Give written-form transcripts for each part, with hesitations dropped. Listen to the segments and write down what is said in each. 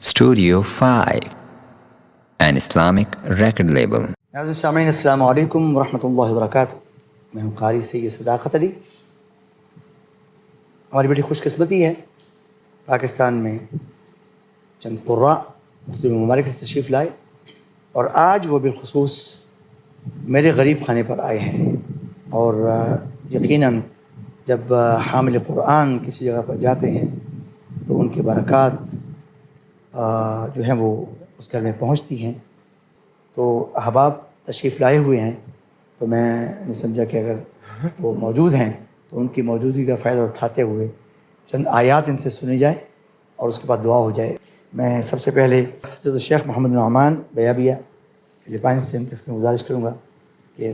Studio 5, an Islamic record label. नाज़रीन सामीन अस्सलामु अलैकुम वरहमतुल्लाहि वबरकातुहू। मैं हूँ क़ारी सैयद सदाक़त अली। हमारी बड़ी खुशकिस्मती है, पाकिस्तान में चंद क़ुर्रा मुख्तलिफ़ ममालिक से तशरीफ़ लाए और आज वो बिलख़ुसूस मेरे ग़रीब खाने पर आए हैं। और यकीनन जब हामिल क़ुरआन किसी जगह पर जाते हैं तो उनकी बरक़ात जो हैं वो उस घर में पहुँचती हैं। तो अहबाब तशरीफ़ लाए हुए हैं, तो मैंने समझा कि अगर वो मौजूद हैं तो उनकी मौजूदगी का फ़ायदा उठाते हुए चंद आयात इनसे सुनी जाए और उसके बाद दुआ हो जाए। मैं सबसे पहले हज़रत शेख मोहम्मद नुअमान बयाबिया फ़िलिपाइन से उनकी खिदमत में गुजारिश करूँगा कि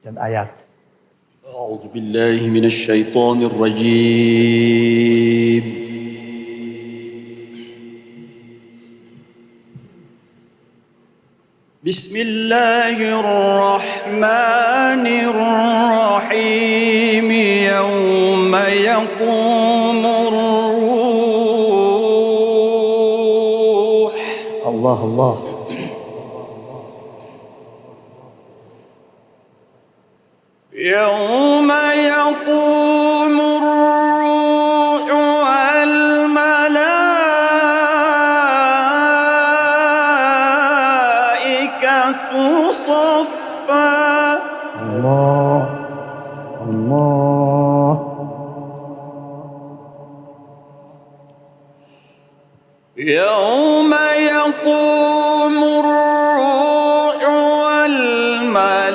चंद आयात। أعوذ بالله من الشيطان الرجيم بسم الله الرحمن الرحيم يوم يقوم الروح الله الله يوم يقوم الروح والملائكة صفا الله الله يوم يقوم الروح والملائكة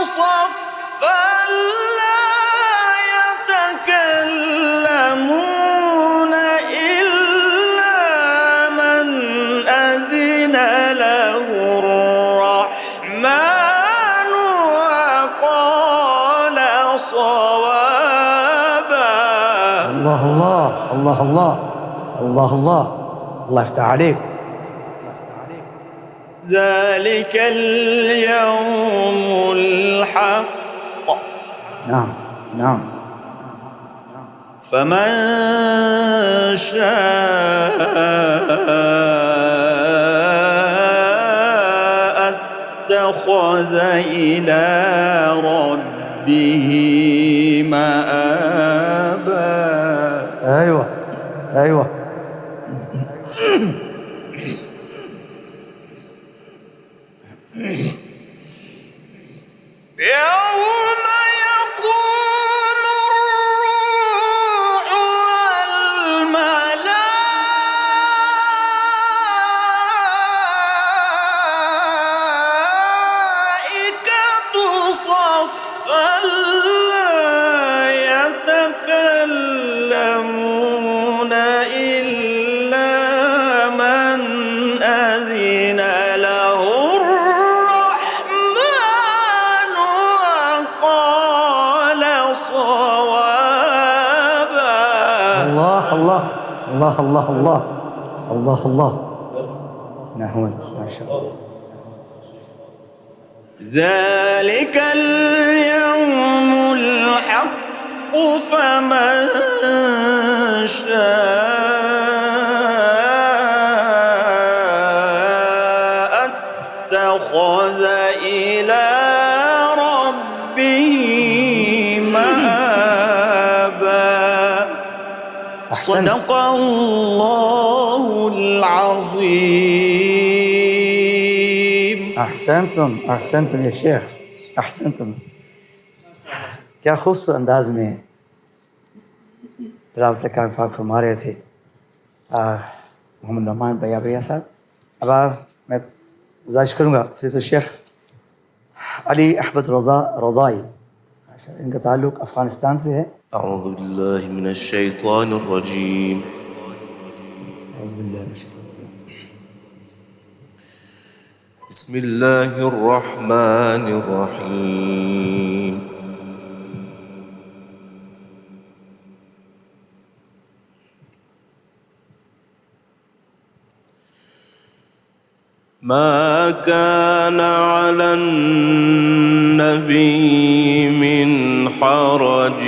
صفا لا يتكلمون إلا من أذن له الرحمن وقال صوابا الله الله الله الله الله الله الله يفتح عليك. ذلك اليوم الحق نعم نعم فمن شاء اتخذ إلى ربه مآبا. ايوه ايوه يوم يقوم الروح والملائكة صفا لا يتكلمون إلا من أذن له الرحمن وقال صوابا. الله الله الله الله الله الله الله. نعم ما شاء الله. ذلك اليوم الحق فمن شاء اتخذ إلى ربه مآبا. صدق الله العظيم. احسنتم احسنتم या शेख احسنتم. क्या खूबसूरत अंदाज में तिलावत कलाम पाक फरमा रहे थे मोहम्मद नुअमान बयाबिया साहब। अब मैं गुजारिश करूँगा हज़रत शेख अली अहमद रज़ाई, इनका ताल्लुक़ अफ़गानिस्तान से है। أعوذ بالله من الشيطان الرجيم أعوذ بالله من الشيطان الرجيم. بسم الله الرحمن الرحيم ما كان على النبي من حرج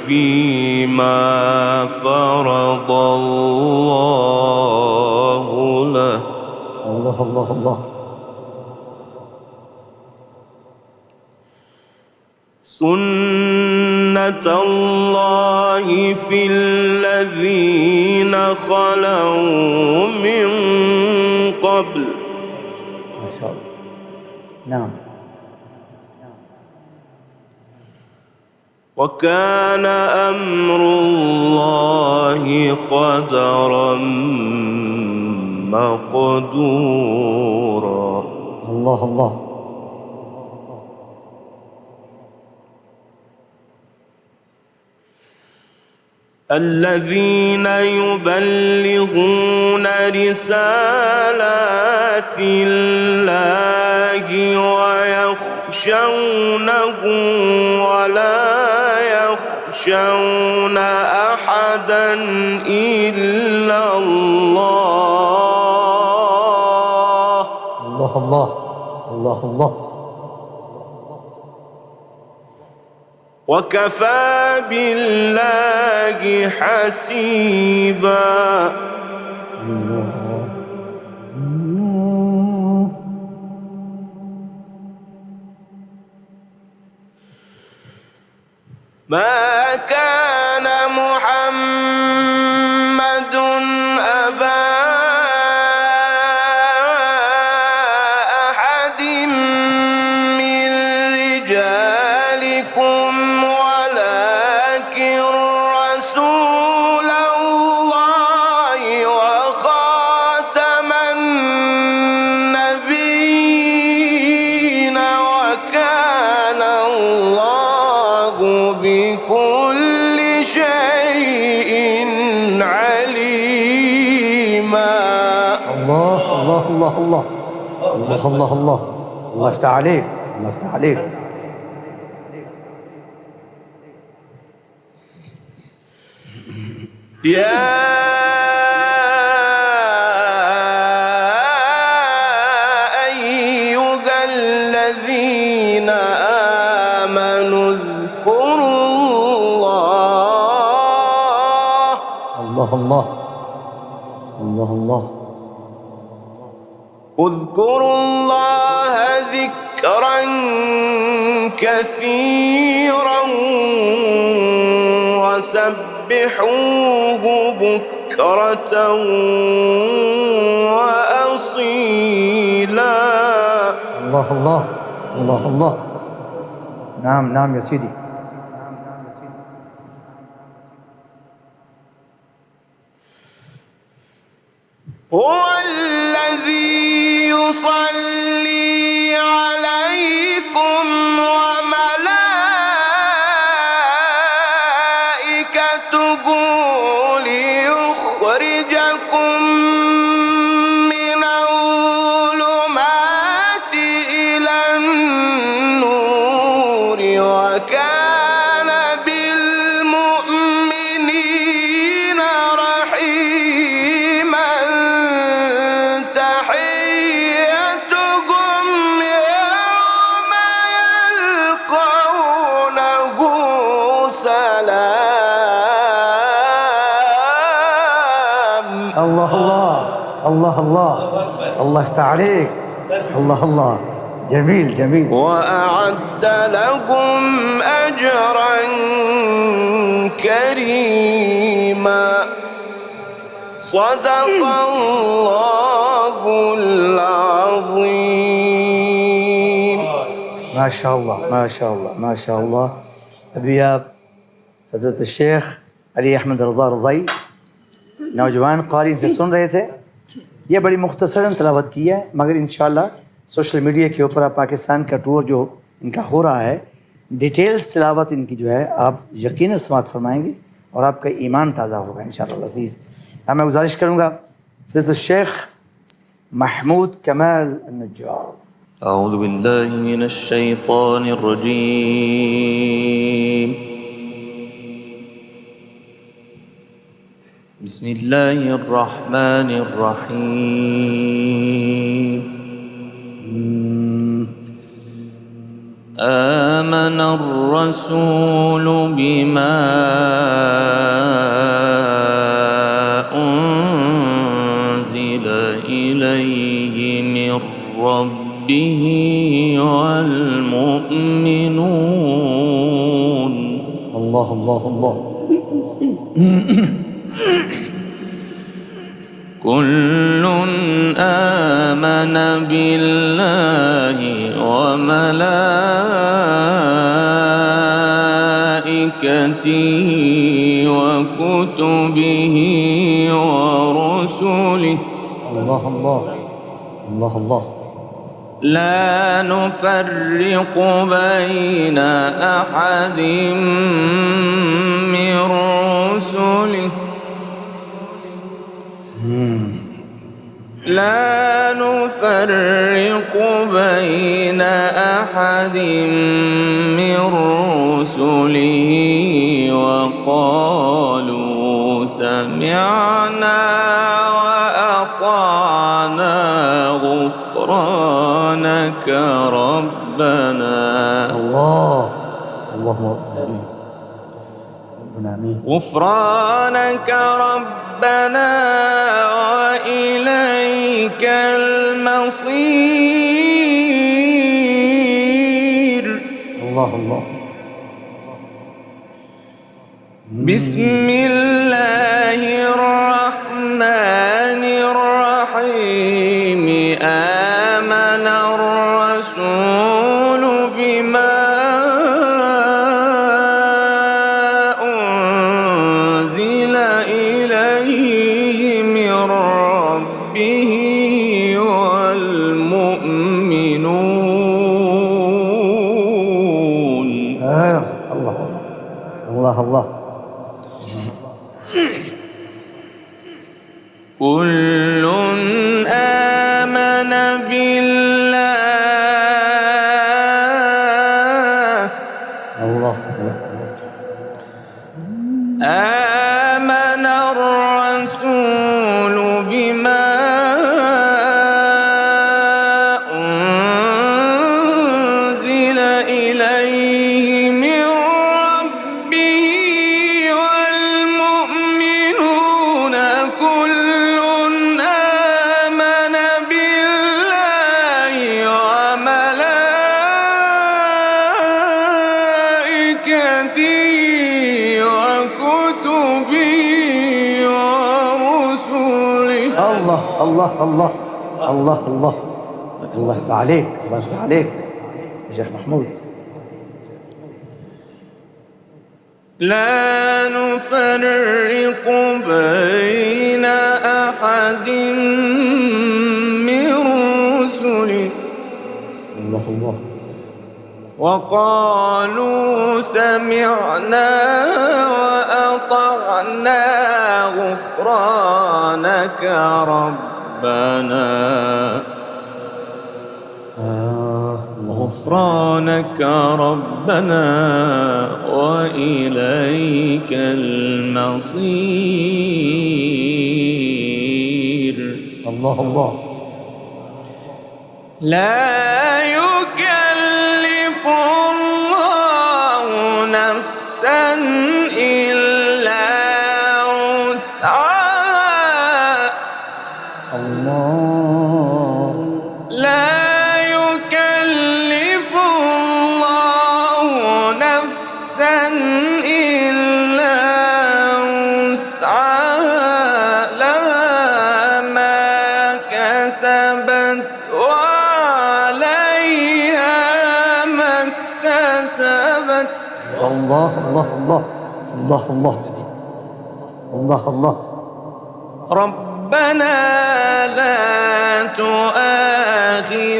فيما فرض الله له. الله الله الله. سنة الله في الذين خلوا من قبل. ما شاء الله. نعم. وكان أمر الله قدرا مقدورا. الله الله. الذين يبلغون رسالات الله ويخشونه ولا يخشون أحدا إلا الله. الله الله الله الله. وكفى بالله حسيبا. ما كان محمد أبا أحد من رجالكم ولكن رسول الله وخاتم النبيين وكان الله بكل شيء عليما. الله الله الله الله الله الله الله. الله يفتح عليك. الله يفتح عليك. يا أيها الذين آمنوا اذكروا الله. الله الله الله الله. اذكروا الله ذكرا كثيرا وسبحوه بكرة وأصيلا. الله الله الله الله. نعم نعم يا سيدي. هو الذي يصلي عليكم وملائكته ليخرجكم من الظلمات إلى النور وكان بالمؤمنين رحيما. تحيتهم يوم يلقونه سلام. الله الله الله الله. الله يفتح عليك. الله الله. جميل جميل. وأعد لهم أجرا كريما. صدق الله العظيم. ما شاء الله ما شاء الله ما شاء الله. अभी आप हज़रत शेख अली अहमद रज़ा रज़ाई नौजवान क़ारी से सुन रहे थे। ये बड़ी मुख्तसरन तिलावत की है, मगर इंशाअल्लाह सोशल मीडिया के ऊपर आप पाकिस्तान का टूर जो इनका हो रहा है, डिटेल्स तिलावत इनकी जो है आप यकीनन समाअत फरमाएंगे और आपका ईमान ताज़ा होगा इंशाअल्लाह अज़ीज़। अब मैं गुजारिश करूँगा हज़रत शेख महमूद कमाल नज्जार। أعوذ بالله من الشيطان الرجيم. بسم الله الرحمن الرحيم. آمن الرسول بما أنزل إليه من ربه والمؤمنون. الله الله الله. كل آمن بالله وملائكته وكتبه ورسله الله الله الله الله. لا نفرق بين أحد من رسله لا نفرق بين أحد من رسله وقالوا سمعنا وأطعنا غفرانك ربنا. الله اللهم آمين. ربنا آمين. غفرانك ربنا وإليك المصير. الله الله. بسم الله الرحمن الرحيم. آمن الرسول بما أنزل إليه من ربه والمؤمنون. الله الله الله. كل آمن بالله. الله آمن الرسول بما أنزل إليه من ربه والمؤمنون كل آمن بالله وملائكته وكتبه ورسله. الله الله الله الله الله. الله يفتح عليك، الله يفتح عليك يا شيخ محمود. لا نفرق بين أحد من رسله الله الله. وقالوا سمعنا وأطعنا غفرانك ربنا. غفرانك ربنا وإليك المصير. الله الله. لا يكلف الله نفسا إلا وسعها. الله. لا يكلف الله نفسا إلا وسعها. لها ما كسبت وعليها ما اكتسبت. الله الله الله الله الله الله الله. ربنا لا تؤاخذنا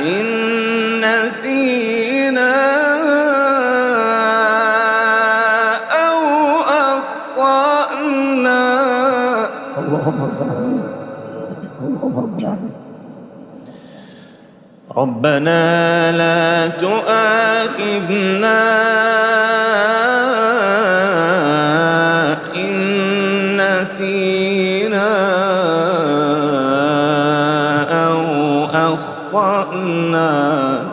إن نسينا أو أخطأنا. اللهم ربنا آمين. اللهم ربنا آمين. ربنا لا تؤاخذنا إن نسينا أخطأنا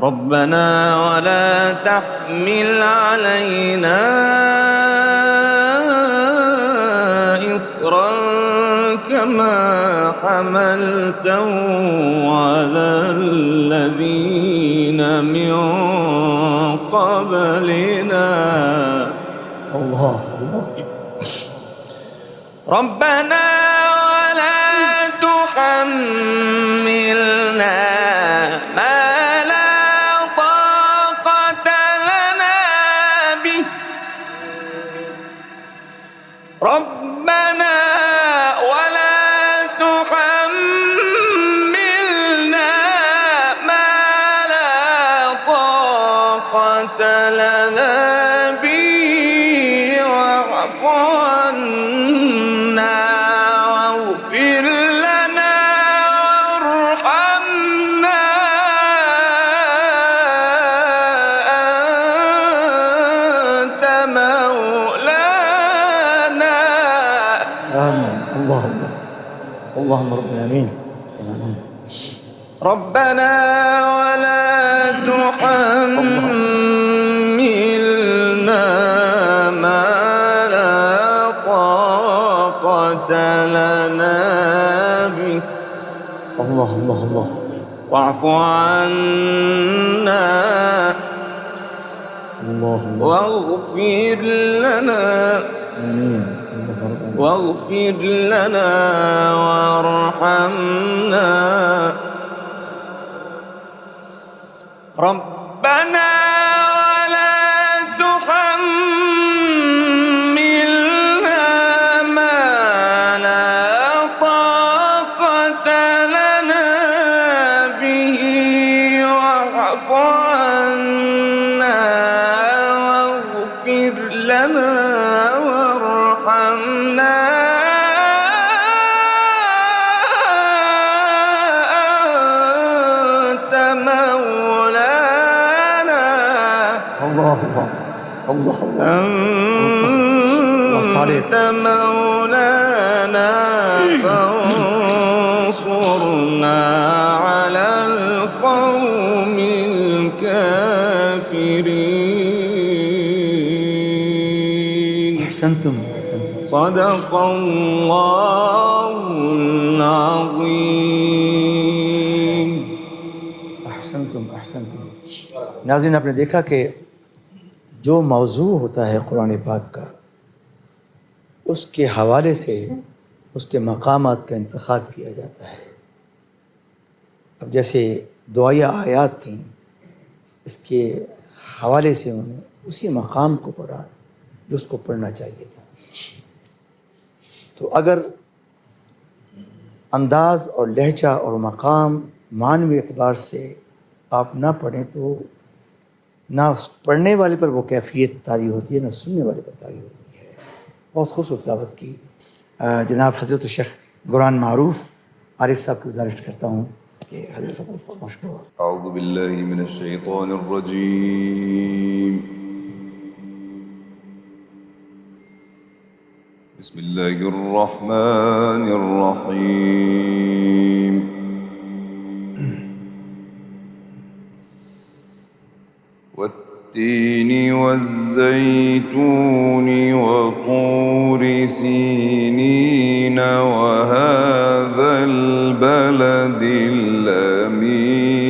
ربنا ولا تحمل علينا إصرا كما حملته على الذين من قبلنا الله ربنا ولا تحملنا ما لا طاقة لنا به ربنا ولا تحملنا ما لا طاقة لنا به واعف عنا واغفر لنا وارحمنا أنت مولانا آمين. اللهم ربنا آمين. ربنا ولا تحملنا ما لا طاقة لنا به الله واعف عنا واغفر لنا آمين. واغفر لنا وارحمنا ربنا ولا تحملنا ما لا طاقة لنا به واعف عنا واغفر لنا وارحمنا أنت مولانا أنت مولانا فانصرنا على القوم الكافرين أحسنتم. صدق الله العظيم أحسنتم. नाज़रीन, आपने देखा कि जो मौजू होता है कुरान पाक का, उसके हवाले से उसके मकामात का इंतखाब किया जाता है। अब जैसे दुआया आयात थीं, इसके हवाले से उन्होंने उसी मकाम को पढ़ा जो उसको पढ़ना चाहिए था। तो अगर अंदाज़ और लहजा और मकाम मानवी एतबार से आप ना पढ़ें तो ना पढ़ने वाले पर वो कैफियत तारी होती है, ना सुनने वाले पर तारी होती है। बहुत खूबसूरत तिलावत की। जनाब फज़ीलत शेख गुरान मारूफ आरिफ साहब की गुजारिश करता हूँ कि हज़रत फज़ल फरमाइश करो। अऊज़ु बिल्लाहि मिनश शैतानिर रजीम। बिस्मिल्लाहिर रहमानिर रहीम। والتين والزيتون وطور سينين وهذا البلد الأمين.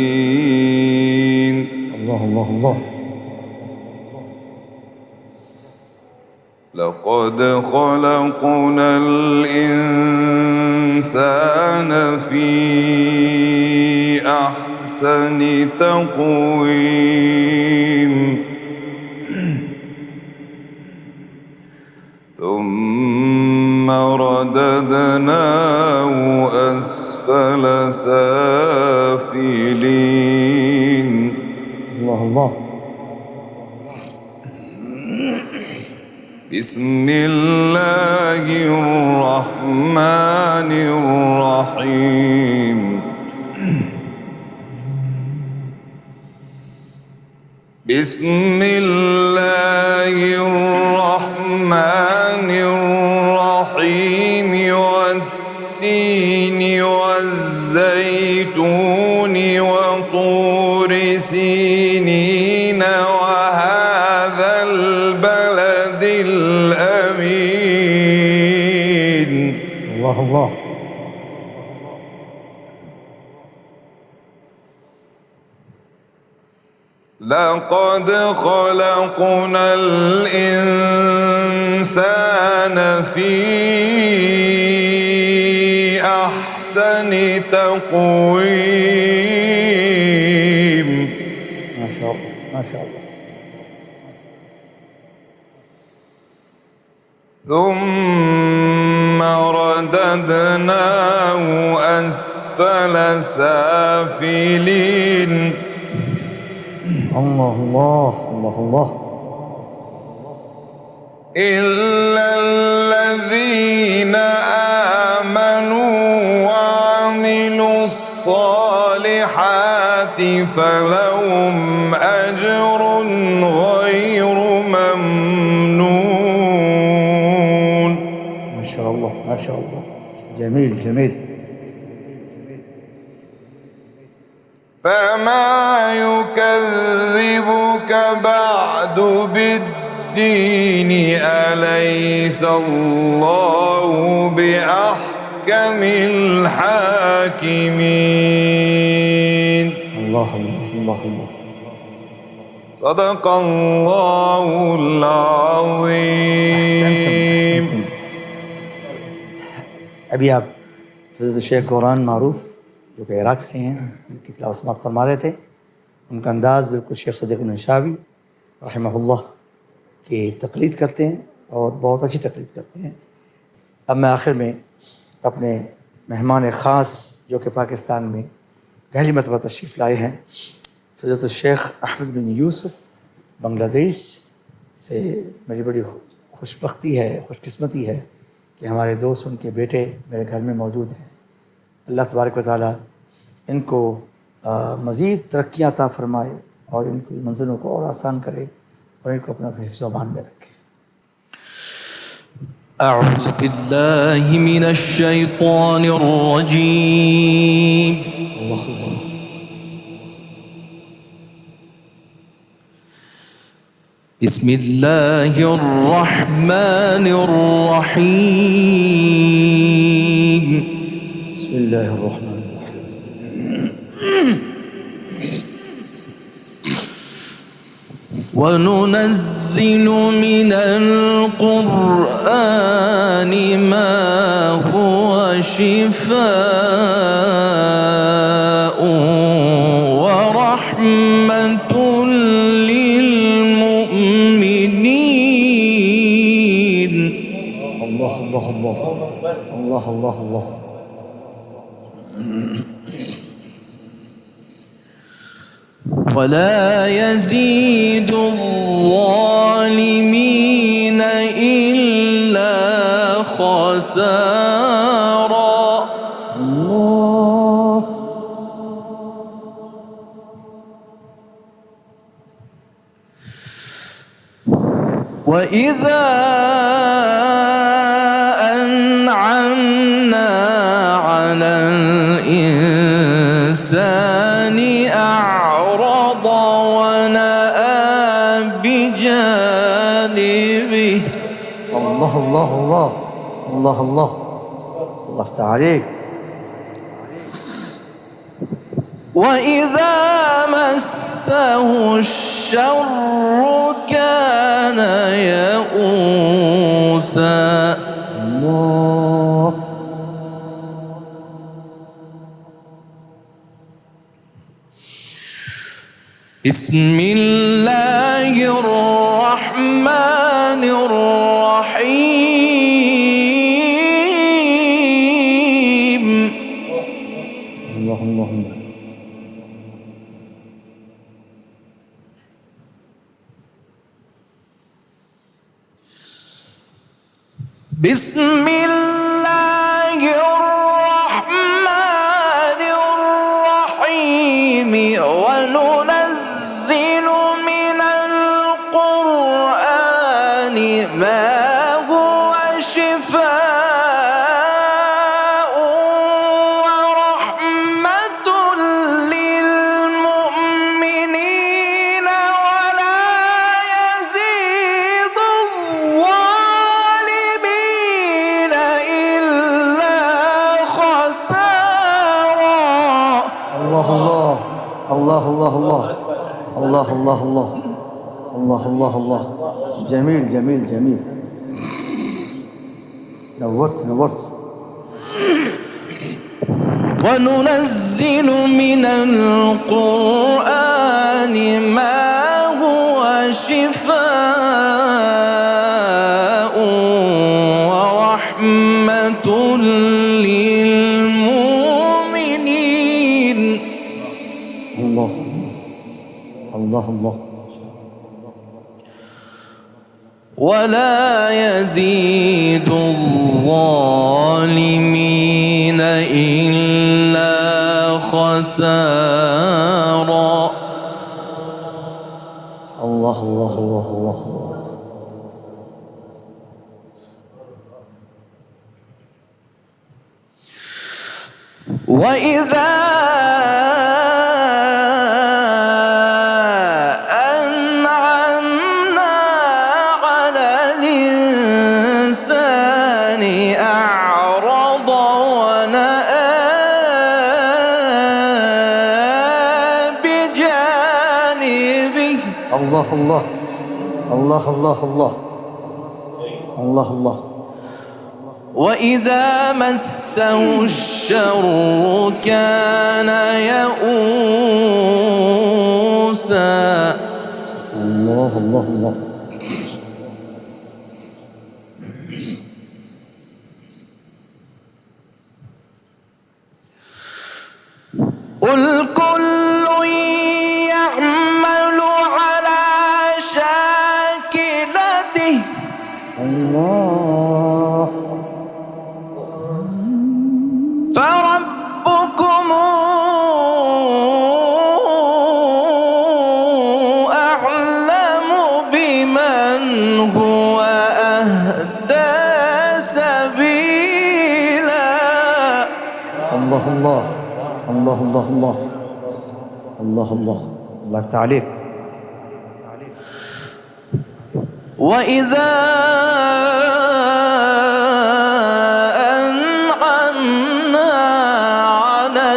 الله لقد خلقنا الإنسان في أحسن تقويم ثم رددناه أسفل سافلين. الله بسم الله الرحمن الرحيم. بسم الله الرحمن الرحيم. والتين والتين والزيتون وطور سينين وهذا البلد الأمين. الله الله. لقد خلقنا الإنسان في أحسن تقويم. ما شاء الله ما شاء الله. ثم رددناه أسفل سافلين. الله الله الله الله. إلا الذين آمنوا وعملوا الصالحات فلهم أجر غير ممنون. ما شاء الله ما شاء الله. جميل جميل. فما يكذبك بعد بالدين أليس الله بأحكم الحاكمين. الله الله الله الله. صدق الله العظيم. أحسنتم. अभी आप फज़ीलत शेख कुरान मारूफ जो कि इराक़ से हैं, उनकी तिलावत समाअत फरमा रहे थे। उनका अंदाज़ बिल्कुल शेख सदीक़ नशावी रहमहुल्लाह की तक़लीद करते हैं और बहुत अच्छी तक़लीद करते हैं। अब मैं आखिर में अपने मेहमान ख़ास जो कि पाकिस्तान में पहली मरतबा तशरीफ़ लाए हैं, फज़ीलत शेख अहमद बिन यूसुफ बांग्लादेश से मेरी बड़ी खुशबख्ती है, खुशकिस्मती है कि हमारे दोस्त उनके बेटे मेरे घर में मौजूद हैं। अल्लाह तबारक व तआला इनको मज़ीद तरक्कियाँ अता फ़रमाए और इनकी मंज़िलों को और आसान करे और इनको अपना हिफ्ज़-ओ-अमान में रखे। أعوذ بالله من الشيطان الرجيم. بسم الله الرحمن الرحيم. بسم الله الرحمن الرحيم. وننزل من القرآن ما هو شفاء ورحمة للمؤمنين. الله الله الله الله الله الله. ولا يزيد الظالمين إلا خسارا. الله. وإذا أنعمنا على الإنسان أعرض ونأى بجانبه. الله الله الله الله الله. الله يفتح عليك. وإذا مسه الشر كان يئوسا. الله. بسم الله الرحمن الرحيم. الله الله الله. بسم الله الرحمن الرحيم. وننزل من القرآن ما هو شفاء الله الله الله الله. جميل جميل جميل. نورت نورت. وننزل من القرآن ما هو شفاء ورحمة للمؤمنين. الله الله الله. ولا يزيد الظالمين إلا خسارا. الله الله الله الله الله. وإذا أنعمنا على الإنسان أعرض ونأى بجانبه. الله الله الله الله الله الله الله. وإذا مسه الشر كان يئوسا. الله الله الله. قل كل يعمل على شاكلته. الله. فربكم أعلم بمن هو أهدى سبيلا. الله الله الله الله الله الله الله. الله يفتح عليك. وإذا أنعمنا على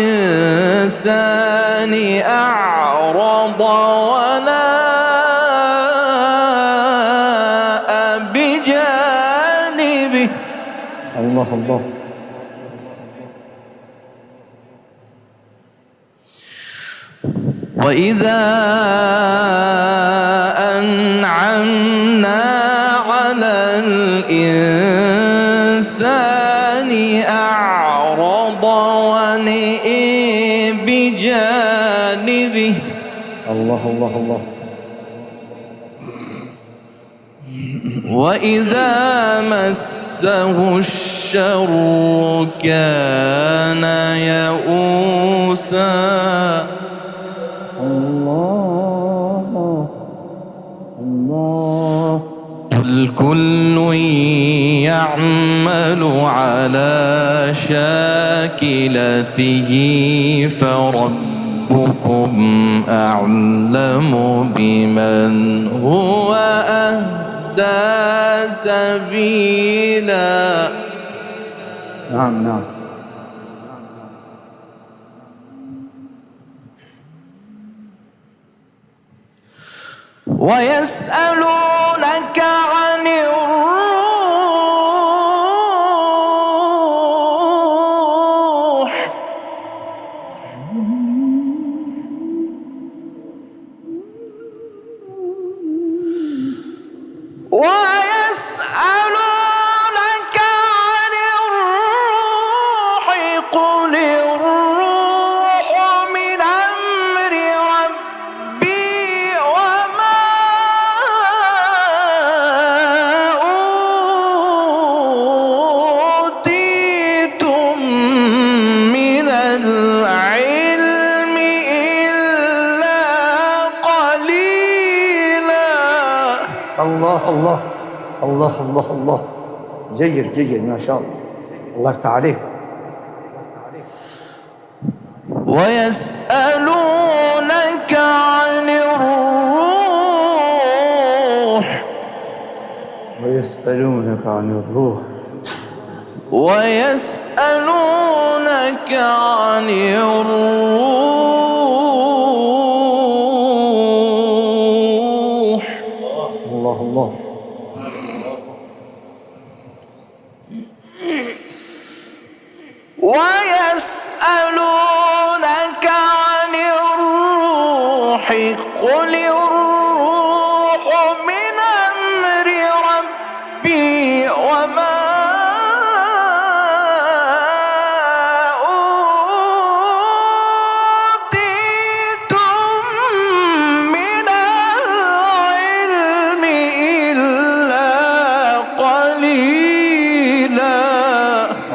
الإنسان أعرض ونأى بجانبه. الله الله. وإذا أنعمنا على الإنسان أعرض ونأى بجانبه. الله الله الله. وإذا مسه الشر كان يئوسا. الله الله. قل كل يعمل على شاكلته فربكم أعلم بمن هو أهدى سبيلا. نعم نعم. ويسألونك عن الروح. ويسألونك عن الروح قل الروح من أمر ربي وما أوتيتم من العلم إلا قليلا. الله الله الله الله الله. جيد جيد ما شاء الله. الله يفتح عليك. ويسألونك عن الروح. ويسألونك عن الروح. ويسألونك عن الروح ويسألونك عن الروح قل الروح من أمر ربي وما أوتيتم من العلم إلا قليلا.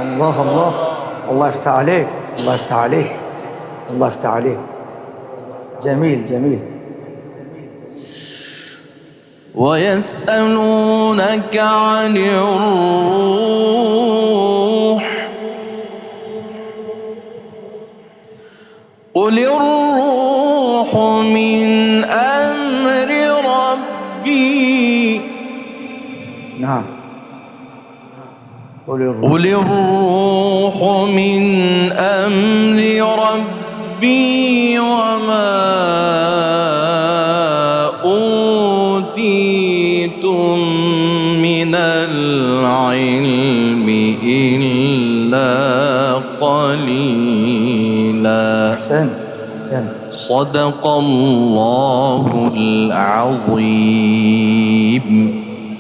الله الله، الله يفتح عليك، الله يفتح عليك، الله يفتح عليك. جميل جميل. ويسألونك عن الروح قل الروح من أمر ربي. نعم. قل الروح من أمر ربي وما أوتيتم من العلم إلا قليلا. أحسنت أحسنت. صدق الله العظيم.